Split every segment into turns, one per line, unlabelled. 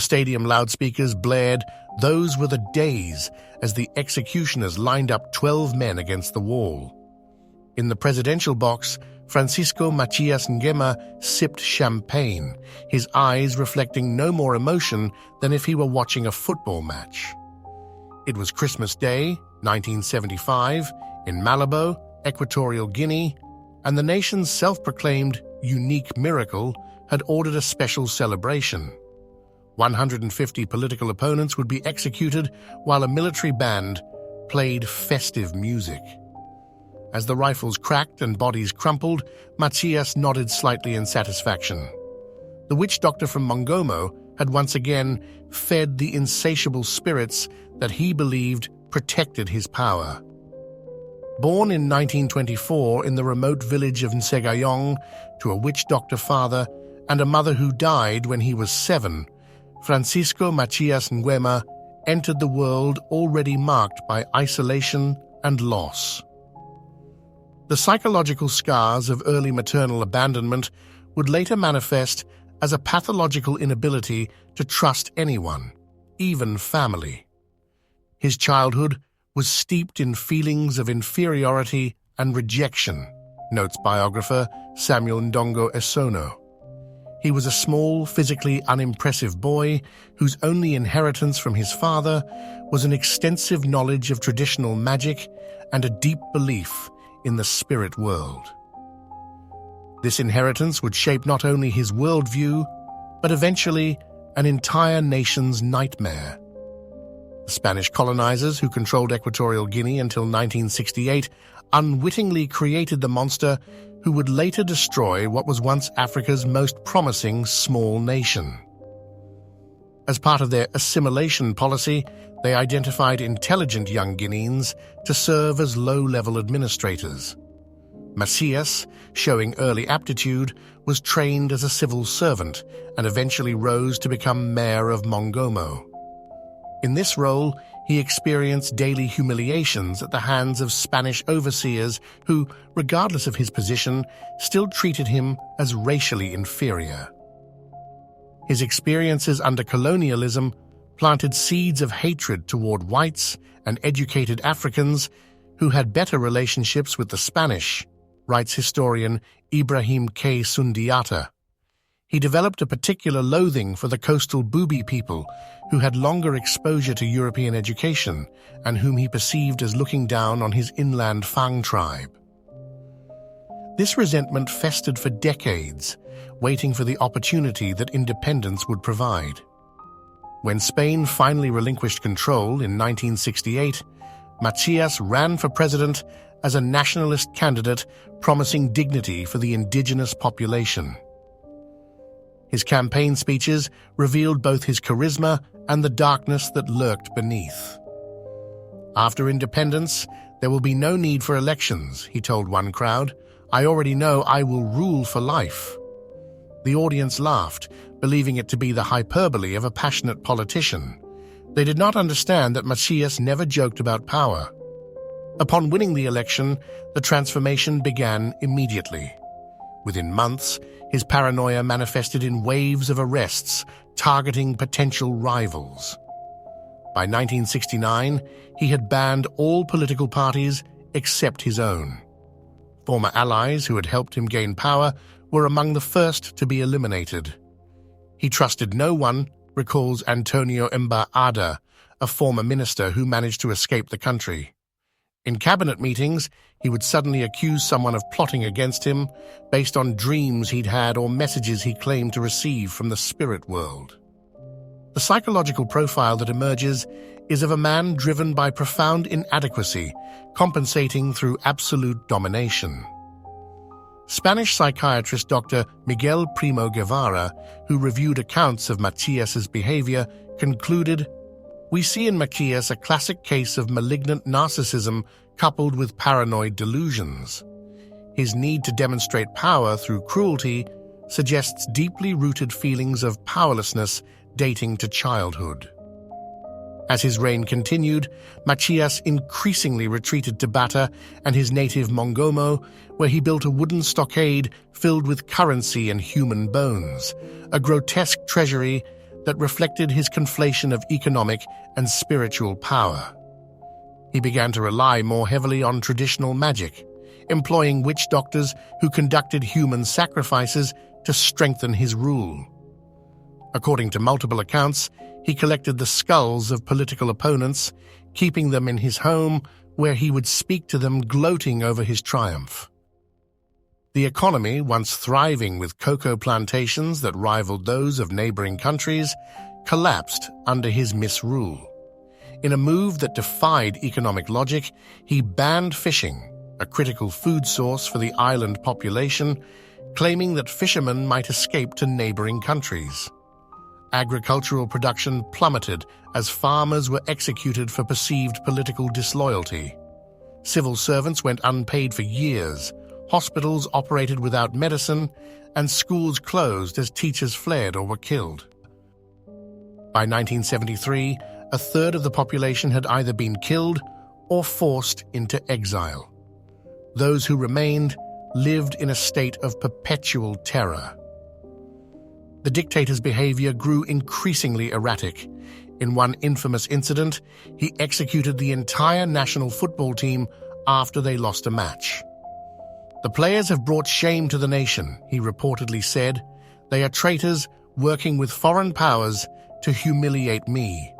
The stadium loudspeakers blared, "Those were the days," as the executioners lined up 12 men against the wall. In the presidential box, Francisco Macias Nguema sipped champagne, his eyes reflecting no more emotion than if he were watching a football match. It was Christmas Day, 1975, in Malabo, Equatorial Guinea, and the nation's self-proclaimed unique miracle had ordered a special celebration. 150 political opponents would be executed while a military band played festive music. As the rifles cracked and bodies crumpled, Macias nodded slightly in satisfaction. The witch doctor from Mongomo had once again fed the insatiable spirits that he believed protected his power. Born in 1924 in the remote village of Nsegayong to a witch doctor father and a mother who died when he was 7, Francisco Macias Nguema entered the world already marked by isolation and loss. The psychological scars of early maternal abandonment would later manifest as a pathological inability to trust anyone, even family. His childhood was steeped in feelings of inferiority and rejection, notes biographer Samuel Ndongo Esono. He was a small, physically unimpressive boy whose only inheritance from his father was an extensive knowledge of traditional magic and a deep belief in the spirit world. This inheritance would shape not only his worldview, but eventually an entire nation's nightmare. The Spanish colonizers who controlled Equatorial Guinea until 1968 unwittingly created the monster who would later destroy what was once Africa's most promising small nation. As part of their assimilation policy, they identified intelligent young Guineans to serve as low-level administrators. Macias, showing early aptitude, was trained as a civil servant and eventually rose to become mayor of Mongomo. In this role, he experienced daily humiliations at the hands of Spanish overseers who, regardless of his position, still treated him as racially inferior. His experiences under colonialism planted seeds of hatred toward whites and educated Africans who had better relationships with the Spanish, writes historian Ibrahim K. Sundiata. He developed a particular loathing for the coastal Bubi people who had longer exposure to European education and whom he perceived as looking down on his inland Fang tribe. This resentment festered for decades, waiting for the opportunity that independence would provide. When Spain finally relinquished control in 1968, Macias ran for president as a nationalist candidate promising dignity for the indigenous population. His campaign speeches revealed both his charisma and the darkness that lurked beneath. "After independence, there will be no need for elections," he told one crowd. "I already know I will rule for life." The audience laughed, believing it to be the hyperbole of a passionate politician. They did not understand that Macias never joked about power. Upon winning the election, the transformation began immediately. Within months, his paranoia manifested in waves of arrests targeting potential rivals. By 1969, he had banned all political parties except his own. Former allies who had helped him gain power were among the first to be eliminated. He trusted no one, recalls Antonio Mba Ada, a former minister who managed to escape the country. In cabinet meetings, he would suddenly accuse someone of plotting against him based on dreams he'd had or messages he claimed to receive from the spirit world. The psychological profile that emerges is of a man driven by profound inadequacy, compensating through absolute domination. Spanish psychiatrist Dr. Miguel Primo Guevara, who reviewed accounts of Macias's behavior, concluded, "We see in Macias a classic case of malignant narcissism coupled with paranoid delusions. His need to demonstrate power through cruelty suggests deeply rooted feelings of powerlessness dating to childhood." As his reign continued, Macias increasingly retreated to Bata and his native Mongomo, where he built a wooden stockade filled with currency and human bones, a grotesque treasury that reflected his conflation of economic and spiritual power. He began to rely more heavily on traditional magic, employing witch doctors who conducted human sacrifices to strengthen his rule. According to multiple accounts, he collected the skulls of political opponents, keeping them in his home, where he would speak to them, gloating over his triumph. The economy, once thriving with cocoa plantations that rivaled those of neighboring countries, collapsed under his misrule. In a move that defied economic logic, he banned fishing, a critical food source for the island population, claiming that fishermen might escape to neighboring countries. Agricultural production plummeted as farmers were executed for perceived political disloyalty. Civil servants went unpaid for years, hospitals operated without medicine, and schools closed as teachers fled or were killed. By 1973, a third of the population had either been killed or forced into exile. Those who remained lived in a state of perpetual terror. The dictator's behavior grew increasingly erratic. In one infamous incident, he executed the entire national football team after they lost a match. "The players have brought shame to the nation," he reportedly said. "They are traitors working with foreign powers to humiliate me."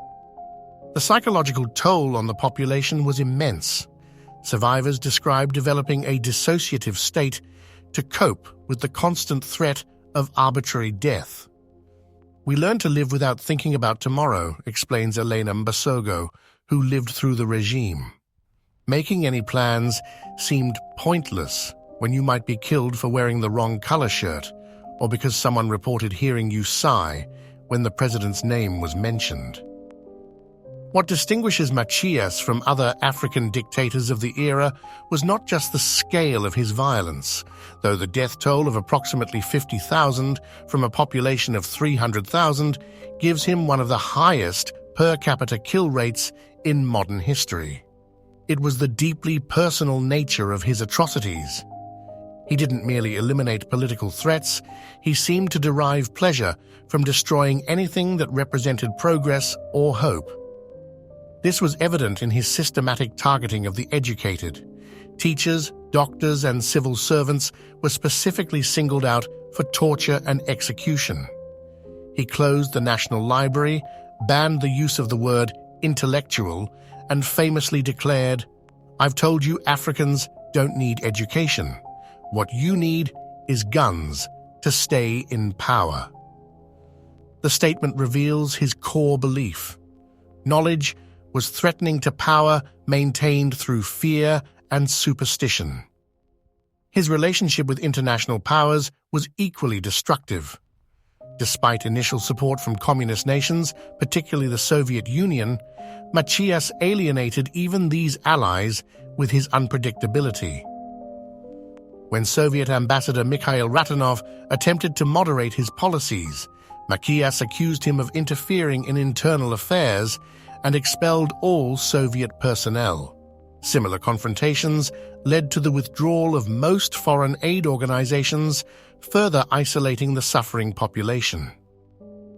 The psychological toll on the population was immense. Survivors described developing a dissociative state to cope with the constant threat of arbitrary death. "We learned to live without thinking about tomorrow," explains Elena Mbasogo, who lived through the regime. "Making any plans seemed pointless when you might be killed for wearing the wrong color shirt or because someone reported hearing you sigh when the president's name was mentioned." What distinguishes Macias from other African dictators of the era was not just the scale of his violence, though the death toll of approximately 50,000 from a population of 300,000 gives him one of the highest per capita kill rates in modern history. It was the deeply personal nature of his atrocities. He didn't merely eliminate political threats, he seemed to derive pleasure from destroying anything that represented progress or hope. This was evident in his systematic targeting of the educated. Teachers, doctors, and civil servants were specifically singled out for torture and execution. He closed the National Library, banned the use of the word intellectual, and famously declared, "I've told you Africans don't need education. What you need is guns to stay in power." The statement reveals his core belief. Knowledge was threatening to power maintained through fear and superstition. His relationship with international powers was equally destructive. Despite initial support from communist nations, particularly the Soviet Union, Macias alienated even these allies with his unpredictability. When Soviet Ambassador Mikhail Ratanov attempted to moderate his policies, Macias accused him of interfering in internal affairs and expelled all Soviet personnel. Similar confrontations led to the withdrawal of most foreign aid organizations, further isolating the suffering population.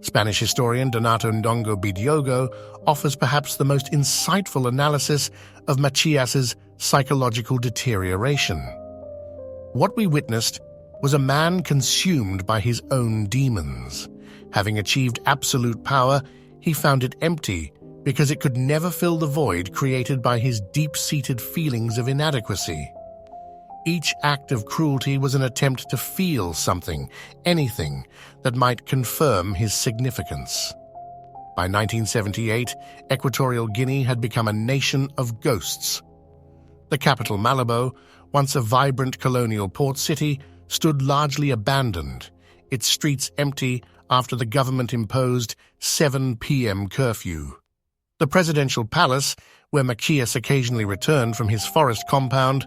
Spanish historian Donato Ndongo Bidiogo offers perhaps the most insightful analysis of Macias's psychological deterioration. What we witnessed was a man consumed by his own demons. Having achieved absolute power, he found it empty because it could never fill the void created by his deep-seated feelings of inadequacy. Each act of cruelty was an attempt to feel something, anything, that might confirm his significance. By 1978, Equatorial Guinea had become a nation of ghosts. The capital, Malabo, once a vibrant colonial port city, stood largely abandoned, its streets empty after the government-imposed 7 p.m. curfew. The presidential palace, where Macias occasionally returned from his forest compound,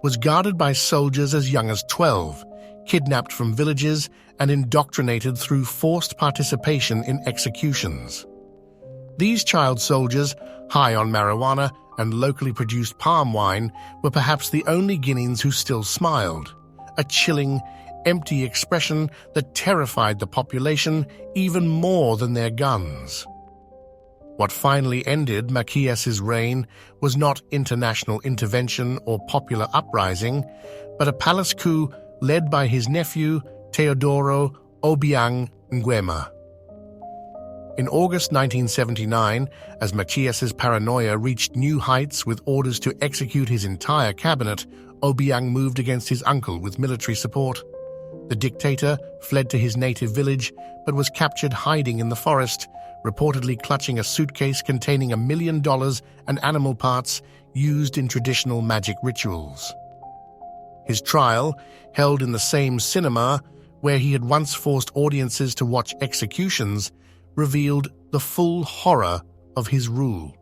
was guarded by soldiers as young as 12, kidnapped from villages and indoctrinated through forced participation in executions. These child soldiers, high on marijuana and locally produced palm wine, were perhaps the only Guineans who still smiled, a chilling, empty expression that terrified the population even more than their guns. What finally ended Macias's reign was not international intervention or popular uprising, but a palace coup led by his nephew Teodoro Obiang Nguema. In August 1979, as Macias's paranoia reached new heights with orders to execute his entire cabinet, Obiang moved against his uncle with military support. The dictator fled to his native village but was captured hiding in the forest, reportedly clutching a suitcase containing $1 million and animal parts used in traditional magic rituals. His trial, held in the same cinema where he had once forced audiences to watch executions, revealed the full horror of his rule.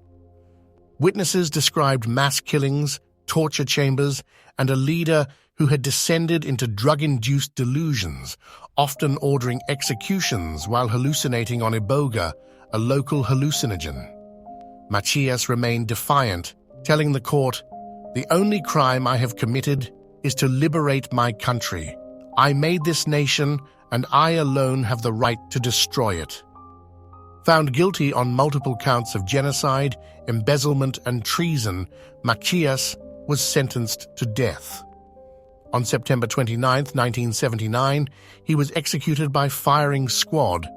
Witnesses described mass killings, torture chambers, and a leader who had descended into drug-induced delusions, often ordering executions while hallucinating on iboga, a local hallucinogen. Macias remained defiant, telling the court, "The only crime I have committed is to liberate my country. I made this nation, and I alone have the right to destroy it." Found guilty on multiple counts of genocide, embezzlement, and treason, Macias was sentenced to death. On September 29, 1979, he was executed by firing squad,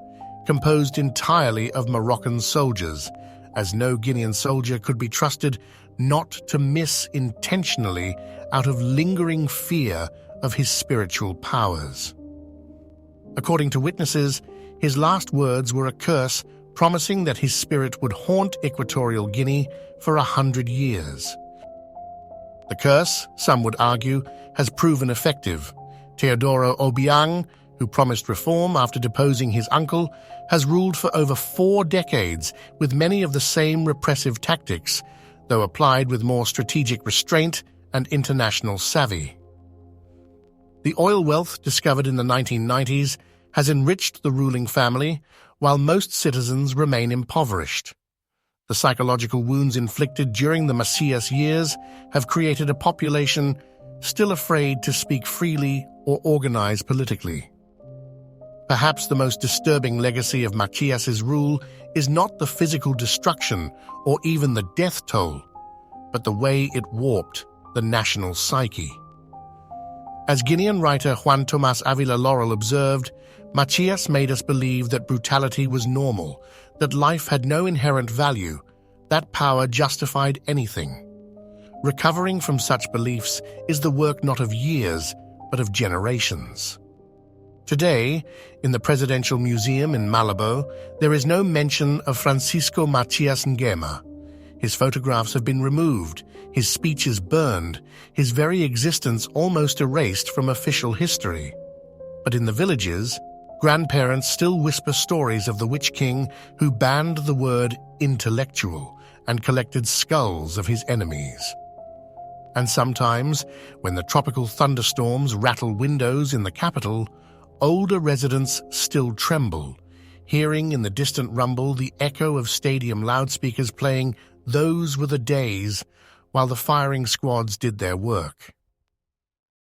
composed entirely of Moroccan soldiers, as no Guinean soldier could be trusted not to miss intentionally out of lingering fear of his spiritual powers. According to witnesses, his last words were a curse promising that his spirit would haunt Equatorial Guinea for 100 years. The curse, some would argue, has proven effective. Teodoro Obiang, who promised reform after deposing his uncle, has ruled for over 4 decades with many of the same repressive tactics, though applied with more strategic restraint and international savvy. The oil wealth discovered in the 1990s has enriched the ruling family, while most citizens remain impoverished. The psychological wounds inflicted during the Macias years have created a population still afraid to speak freely or organize politically. Perhaps the most disturbing legacy of Macias's rule is not the physical destruction or even the death toll, but the way it warped the national psyche. As Guinean writer Juan Tomás Ávila Laurel observed, Macias made us believe that brutality was normal, that life had no inherent value, that power justified anything. Recovering from such beliefs is the work not of years, but of generations. Today, in the Presidential Museum in Malabo, there is no mention of Francisco Macias Nguema. His photographs have been removed, his speeches burned, his very existence almost erased from official history. But in the villages, grandparents still whisper stories of the Witch King who banned the word intellectual and collected skulls of his enemies. And sometimes, when the tropical thunderstorms rattle windows in the capital, older residents still tremble, hearing in the distant rumble the echo of stadium loudspeakers playing "Those Were the Days" while the firing squads did their work.